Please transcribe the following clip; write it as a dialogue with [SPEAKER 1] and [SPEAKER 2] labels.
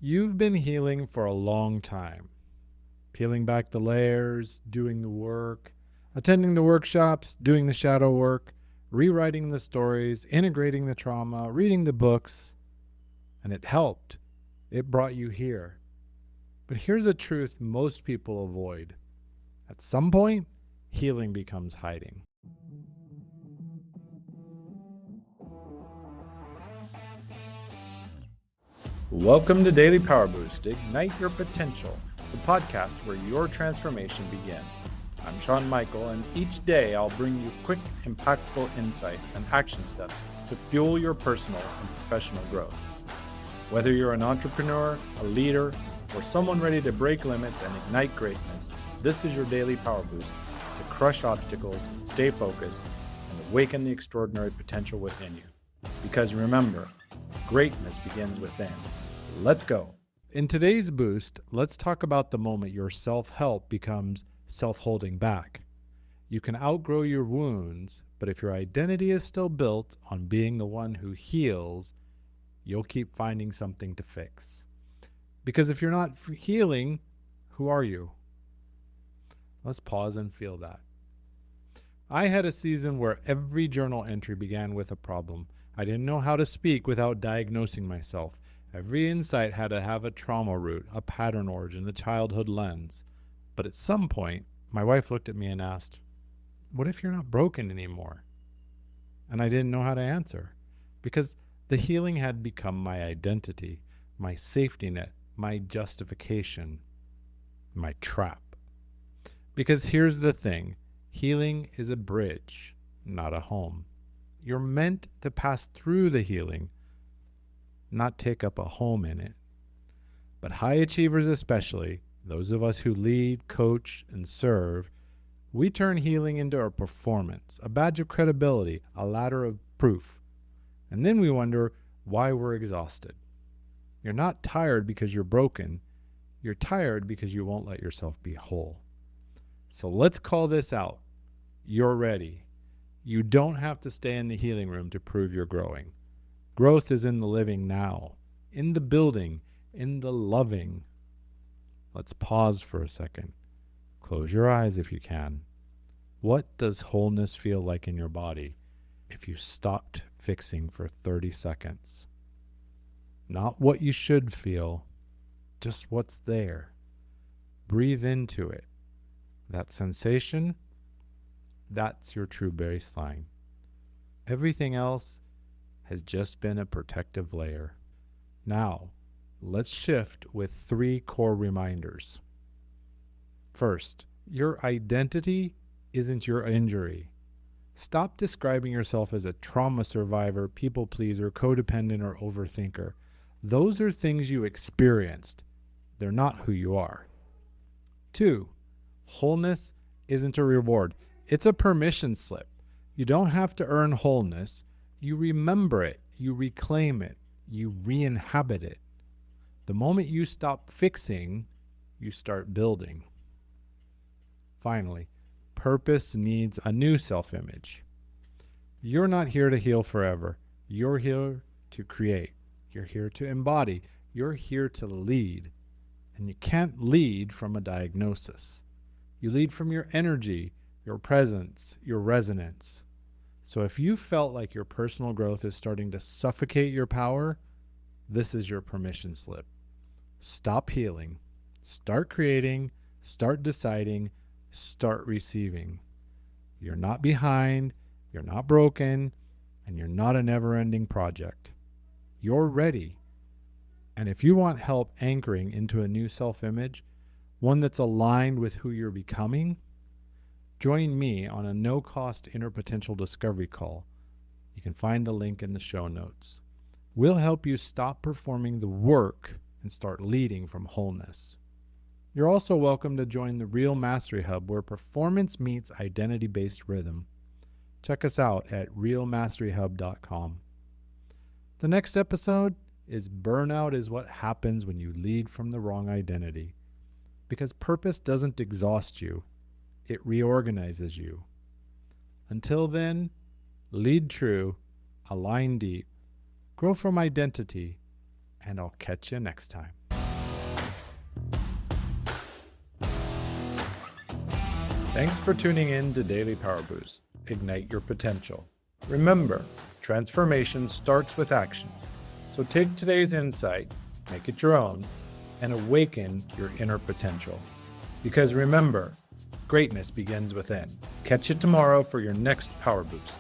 [SPEAKER 1] You've been healing for a long time, peeling back the layers, doing the work, attending the workshops, doing the shadow work, rewriting the stories, integrating the trauma, reading the books, and it helped. It brought you here. But here's a truth most people avoid. At some point, healing becomes hiding. Welcome to Daily Power Boost, Ignite Your Potential, the podcast where your transformation begins. I'm Sean Michael, and each day I'll bring you quick, impactful insights and action steps to fuel your personal and professional growth. Whether you're an entrepreneur, a leader, or someone ready to break limits and ignite greatness, this is your daily power boost to crush obstacles, stay focused, and awaken the extraordinary potential within you. Because remember, greatness begins within. Let's go. In today's boost, let's talk about the moment your self-help becomes self-holding back. You can outgrow your wounds, but if your identity is still built on being the one who heals, you'll keep finding something to fix. Because if you're not healing, who are you? Let's pause and feel that. I had a season where every journal entry began with a problem. I didn't know how to speak without diagnosing myself. Every insight had to have a trauma root, a pattern origin, a childhood lens. But at some point, my wife looked at me and asked, "What if you're not broken anymore?" And I didn't know how to answer, because the healing had become my identity, my safety net, my justification, my trap. Because here's the thing, healing is a bridge, not a home. You're meant to pass through the healing, not take up a home in it. But high achievers especially, those of us who lead, coach, and serve, we turn healing into a performance, a badge of credibility, a ladder of proof. And then we wonder why we're exhausted. You're not tired because you're broken. You're tired because you won't let yourself be whole. So let's call this out. You're ready. You don't have to stay in the healing room to prove you're growing. Growth is in the living now, in the building, in the loving. Let's pause for a second. Close your eyes if you can. What does wholeness feel like in your body if you stopped fixing for 30 seconds? Not what you should feel, just what's there. Breathe into it. That sensation, that's your true baseline. Everything else has just been a protective layer. Now, let's shift with 3 core reminders. First, your identity isn't your injury. Stop describing yourself as a trauma survivor, people pleaser, codependent, or overthinker. Those are things you experienced. They're not who you are. 2, wholeness isn't a reward. It's a permission slip. You don't have to earn wholeness. You remember it. You reclaim it. You re-inhabit it. The moment you stop fixing, you start building. Finally, purpose needs a new self-image. You're not here to heal forever. You're here to create. You're here to embody. You're here to lead. And you can't lead from a diagnosis. You lead from your energy, your presence, your resonance. So if you felt like your personal growth is starting to suffocate your power, this is your permission slip. Stop healing. Start creating. Start deciding. Start receiving. You're not behind. You're not broken. And you're not a never-ending project. You're ready. And if you want help anchoring into a new self-image, one that's aligned with who you're becoming, join me on a no-cost inner potential discovery call. You can find a link in the show notes. We'll help you stop performing the work and start leading from wholeness. You're also welcome to join the Real Mastery Hub, where performance meets identity-based rhythm. Check us out at realmasteryhub.com. The next episode is Burnout is what happens when you lead from the wrong identity. Because purpose doesn't exhaust you. It reorganizes you. Until then, lead true, align deep, grow from identity, and I'll catch you next time. Thanks for tuning in to Daily Power Boost. Ignite your potential. Remember, transformation starts with action. So take today's insight, make it your own, and awaken your inner potential. Because remember, greatness begins within. Catch you tomorrow for your next Power Boost.